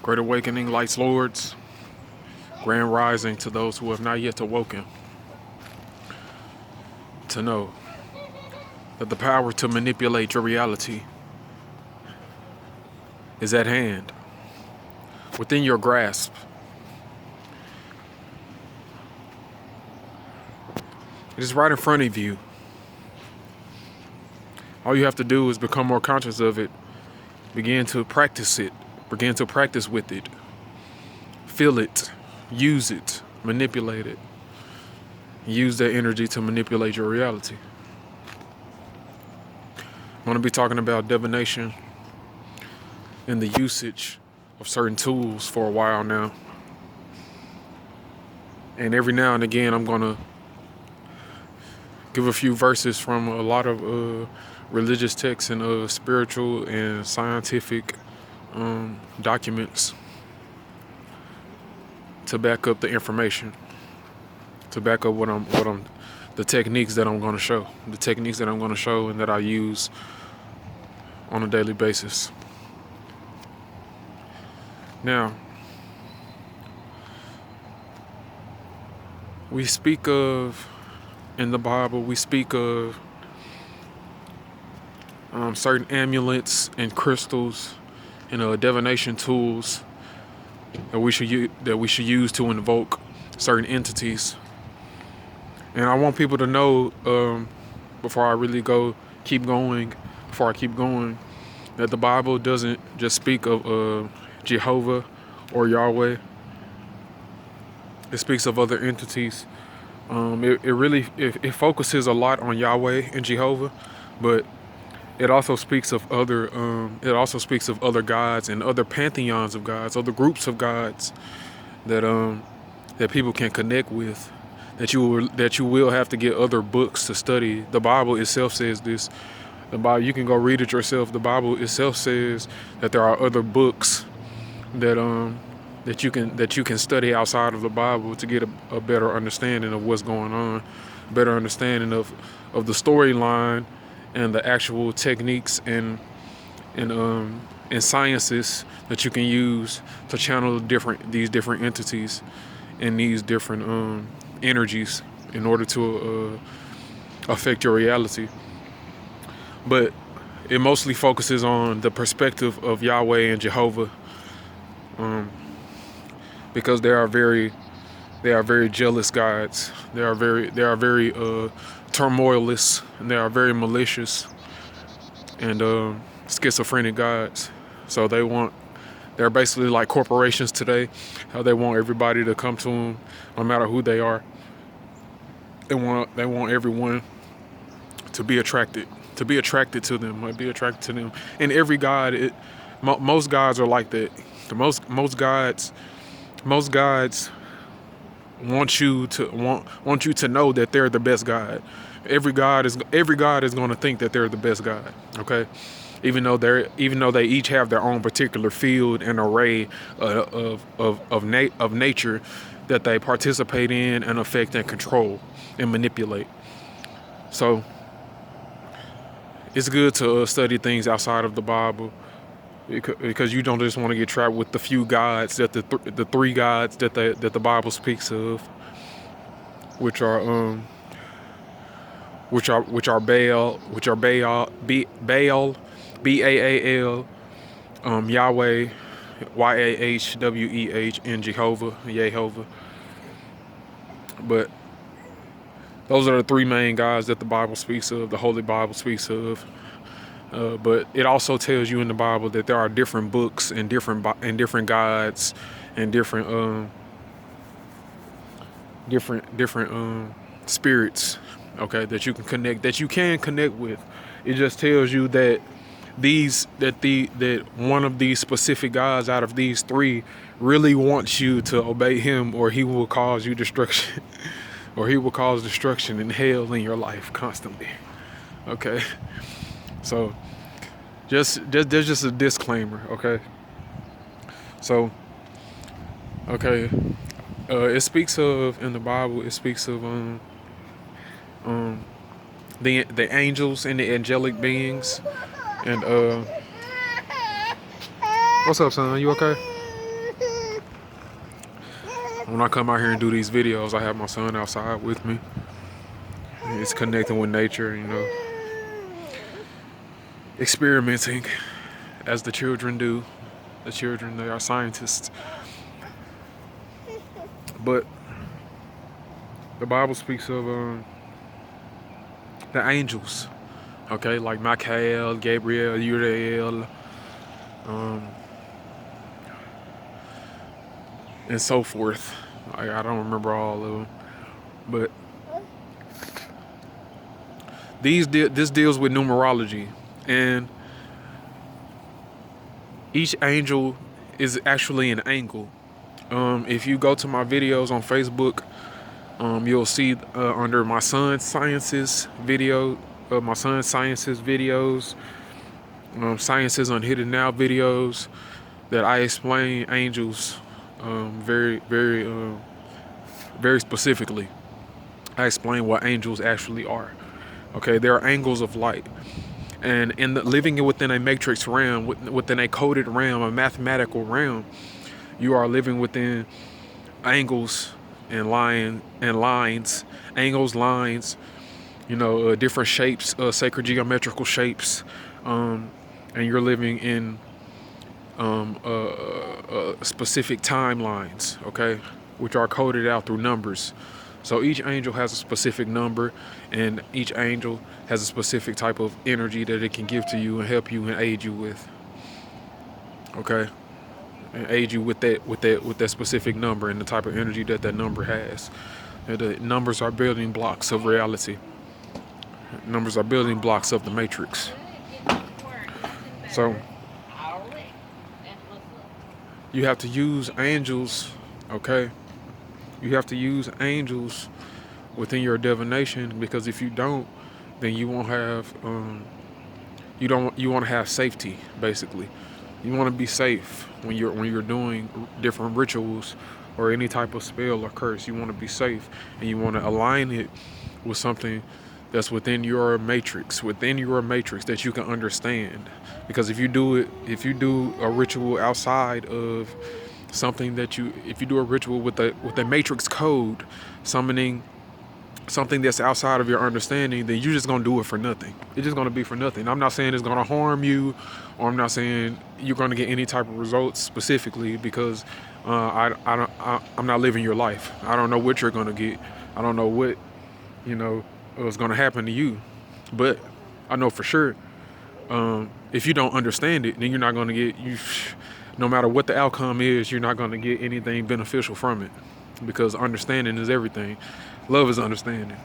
Great awakening, lights lords. Grand rising to those who have not yet awoken. To know that the power to manipulate your reality is at hand, within your grasp. It is right in front of you. All you have to do is become more conscious of it, begin to practice it, begin to practice with it, feel it, use it, manipulate it. Use that energy to manipulate your reality. I'm going to be talking about divination and the usage of certain tools for a while now. And every now and again, I'm going to give a few verses from a lot of religious texts and spiritual and scientific documents to back up the information, to back up the techniques that I'm going to show, and that I use on a daily basis. Now, we speak of, in the Bible, we speak of certain amulets and crystals and divination tools that we should use to invoke certain entities. And I want people to know, before I keep going, that the Bible doesn't just speak of Jehovah or Yahweh. It speaks of other entities. It focuses a lot on Yahweh and Jehovah, but it also speaks of other gods and other pantheons of gods, other groups of gods that people can connect with. That you will have to get other books to study. The Bible itself says this. The Bible, you can go read it yourself. The Bible itself says that there are other books that you can study outside of the Bible to get a better understanding of what's going on, a better understanding of the storyline and the actual techniques and sciences that you can use to channel these different entities and these different energies in order to affect your reality. But it mostly focuses on the perspective of Yahweh and Jehovah, because they are very jealous gods. They are very turmoilous, and they are very malicious and schizophrenic gods. So they're basically like corporations today. How they want everybody to come to them, no matter who they are. They want everyone to be attracted to them. And every god, most gods are like that. Most gods want you to know that they're the best god. Every god is going to think that they're the best god. Okay, even though they each have their own particular field and array of nature that they participate in and affect and control and manipulate. So it's good to study things outside of the Bible, because you don't just want to get trapped with the few gods that the three gods that the Bible speaks of, which are Baal, Baal, Yahweh, Yahweh, and Jehovah. But those are the three main gods that the Bible speaks of, the Holy Bible speaks of. But it also tells you in the Bible that there are different books and different gods and different spirits, okay, that you can connect with. It just tells you that that one of these specific gods out of these three really wants you to obey him, or he will cause you destruction. Or he will cause destruction and hell in your life constantly. Okay, so there's just a disclaimer. Okay, so it speaks of, in the Bible, it speaks of the angels and the angelic beings, and what's up, son? You okay? When I come out here and do these videos, I have my son outside with me. It's connecting with nature, you know, experimenting as the children do. The children, they are scientists. But the Bible speaks of the angels, okay, like Michael, Gabriel, Uriel, and so forth. I don't remember all of them, but this deals with numerology, and each angel is actually an angle. If you go to my videos on Facebook, you'll see under my son's sciences video, sciences on hidden now videos, that I explain angels very, very, very specifically. I explain what angels actually are. Okay, they are angles of light, and living within a matrix realm, within a coded realm, a mathematical realm, you are living within angles and lines, angles, lines, you know, different shapes, sacred geometrical shapes, and you're living in specific timelines, okay, which are coded out through numbers. So each angel has a specific number, and each angel has a specific type of energy that it can give to you and help you and aid you with, okay, and aid you with that specific number and the type of energy that number has. And the numbers are building blocks of reality. Numbers are building blocks of the matrix. So you have to use angels, okay? You have to use angels within your divination, because if you don't, then you won't have you want to have safety, basically. You want to be safe when you're doing different rituals or any type of spell or curse. You want to be safe, and you want to align it with something that's within your matrix that you can understand. Because if you do a ritual outside of something if you do a ritual with a matrix code, summoning something that's outside of your understanding, then you're just gonna do it for nothing. It's just gonna be for nothing. I'm not saying it's gonna harm you, or I'm not saying you're gonna get any type of results specifically, because I'm not living your life. I don't know what you're gonna get. I don't know what is gonna happen to you, but I know for sure, if you don't understand it, then you're not gonna get no matter what the outcome is, you're not gonna get anything beneficial from it, because understanding is everything. Love is understanding.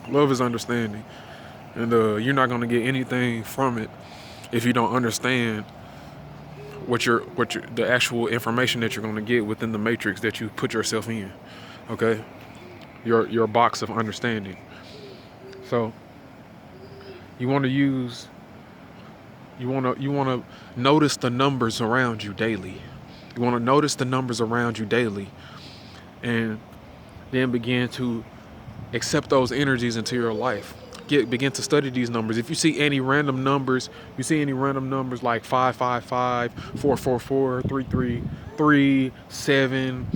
Love is understanding. And you're not going to get anything from it if you don't understand the actual information that you're going to get within the matrix that you put yourself in. Okay? Your box of understanding. So you want to notice the numbers around you daily. You want to notice the numbers around you daily, and then begin to accept those energies into your life. Begin to study these numbers. If you see any random numbers, like 555, 444, 333, 7.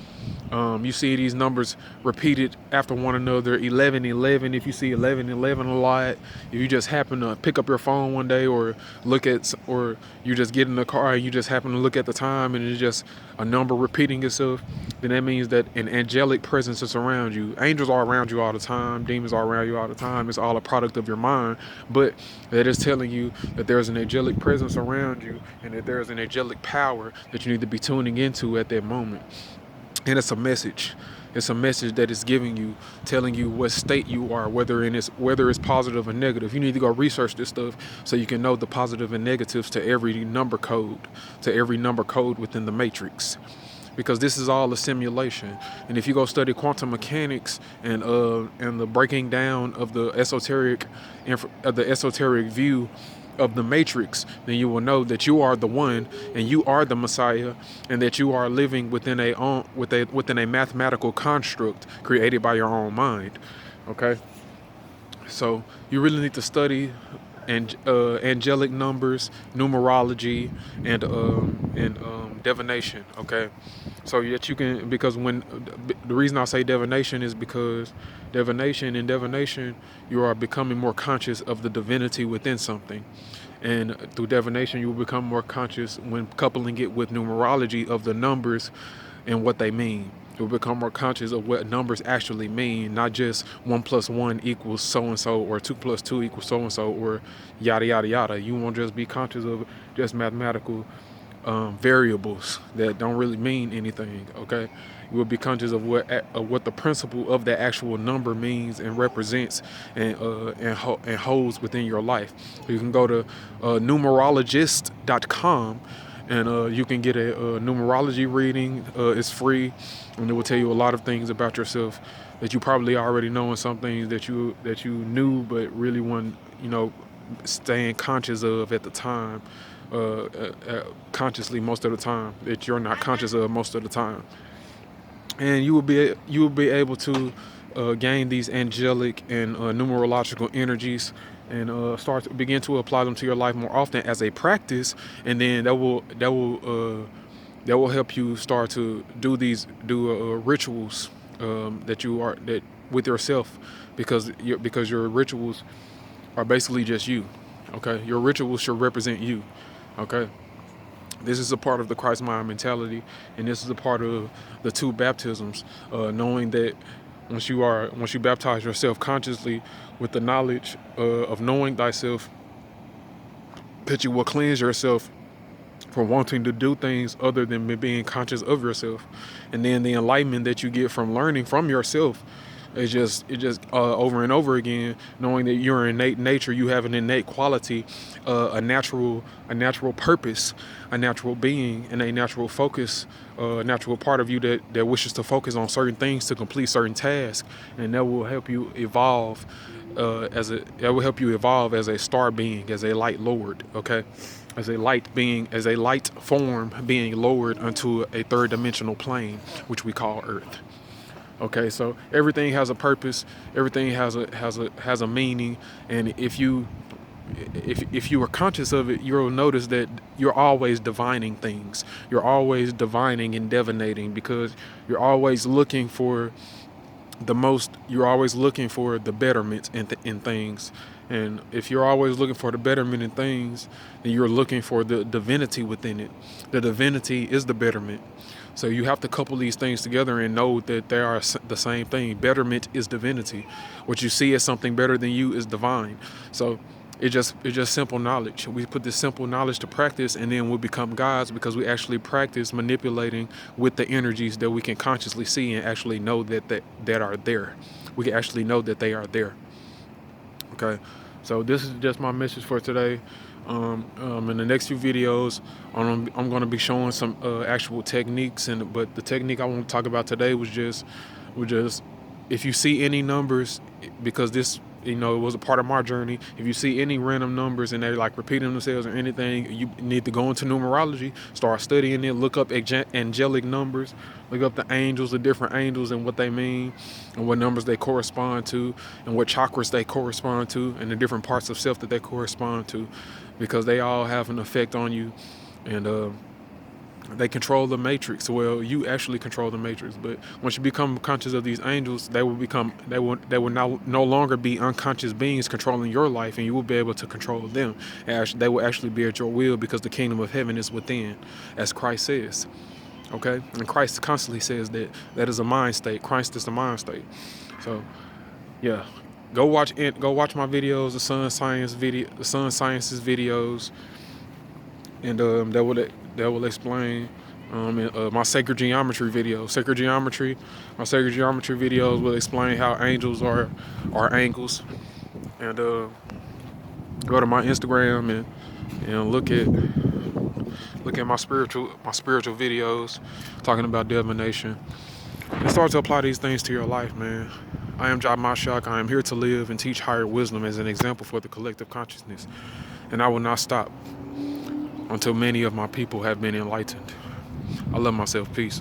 You see these numbers repeated after one another. 1111. If you see 1111 a lot, if you just happen to pick up your phone one day, or you just get in the car and you just happen to look at the time and it's just a number repeating itself, then that means that an angelic presence is around you. Angels are around you all the time. Demons are around you all the time. It's all a product of your mind, but that is telling you that there's an angelic presence around you, and that there's an angelic power that you need to be tuning into at that moment. And it's a message. It's a message that it's giving you, telling you what state you are, whether it's positive or negative. You need to go research this stuff so you can know the positive and negatives to every number code within the matrix. Because this is all a simulation. And if you go study quantum mechanics and the breaking down of the esoteric view of the matrix, then you will know that you are the one, and you are the Messiah, and that you are living within a mathematical construct created by your own mind. Okay, so you really need to study angelic numbers, numerology, and divination. Okay, So that you can, because when the reason I say divination is because in divination you are becoming more conscious of the divinity within something, and through divination you will become more conscious when coupling it with numerology of the numbers and what they mean. You'll become more conscious of what numbers actually mean, not just 1 + 1 equals so and so, or 2 + 2 equals so and so, or yada yada yada. You won't just be conscious of just mathematical variables that don't really mean anything. Okay, you will be conscious of what the principle of that actual number means and represents, and holds within your life. You can go to numerologist.com, and you can get a numerology reading. It's free, and it will tell you a lot of things about yourself that you probably already know, and some things that you knew but really weren't, staying conscious of at the time, consciously most of the time, that you're not conscious of most of the time. And you will be able to gain these angelic and numerological energies, and begin to apply them to your life more often as a practice, and then that will help you start to do rituals, that with yourself, because your rituals are basically just you. Okay, your rituals should represent you. Okay, this is a part of the Christ mind mentality, and this is a part of the two baptisms. Knowing that once you baptize yourself consciously with the knowledge of knowing thyself, that you will cleanse yourself from wanting to do things other than being conscious of yourself, and then the enlightenment that you get from learning from yourself is just over and over again, knowing that you're innate nature, you have an innate quality, a natural purpose, a natural being, and a natural focus, a natural part of you that wishes to focus on certain things to complete certain tasks, and that will help you evolve as a star being, as a light lord. Okay, as a light being, as a light form being lowered onto a third dimensional plane, which we call Earth. Okay, so everything has a purpose, everything has a meaning, and if you are conscious of it, you'll notice that you're always divining things. You're always divining and divinating, because you're always looking for you're always looking for the betterment in things. And if you're always looking for the betterment in things, then you're looking for the divinity within it. The divinity is the betterment. So you have to couple these things together and know that they are the same thing. Betterment is divinity. What you see as something better than you is divine. So it's just simple knowledge. We put this simple knowledge to practice, and then we become gods, because we actually practice manipulating with the energies that we can consciously see and actually know that are there. We can actually know that they are there. Okay, so this is just my message for today. In the next few videos, I'm going to be showing some actual techniques, but the technique I want to talk about today was just if you see any numbers, because this, it was a part of my journey. If you see any random numbers and they're like repeating themselves or anything, you need to go into numerology, start studying it, look up angelic numbers, look up the angels, the different angels and what they mean, and what numbers they correspond to, and what chakras they correspond to, and the different parts of self that they correspond to, because they all have an effect on you, and they control the matrix. Well, you actually control the matrix, but once you become conscious of these angels, they will now no longer be unconscious beings controlling your life, and you will be able to control them. They will actually be at your will, because the kingdom of heaven is within, as Christ says. Okay, and Christ constantly says that is a mind state. Christ is the mind state. So, yeah, go watch my videos, the Sun Sciences videos, and that will explain my sacred geometry video. My sacred geometry videos will explain how angels are angles. And go to my Instagram and look at my spiritual videos talking about divination, and start to apply these things to your life, man. I am JAH. I am here to live and teach higher wisdom as an example for the collective consciousness, and I will not stop until many of my people have been enlightened. I love myself. Peace.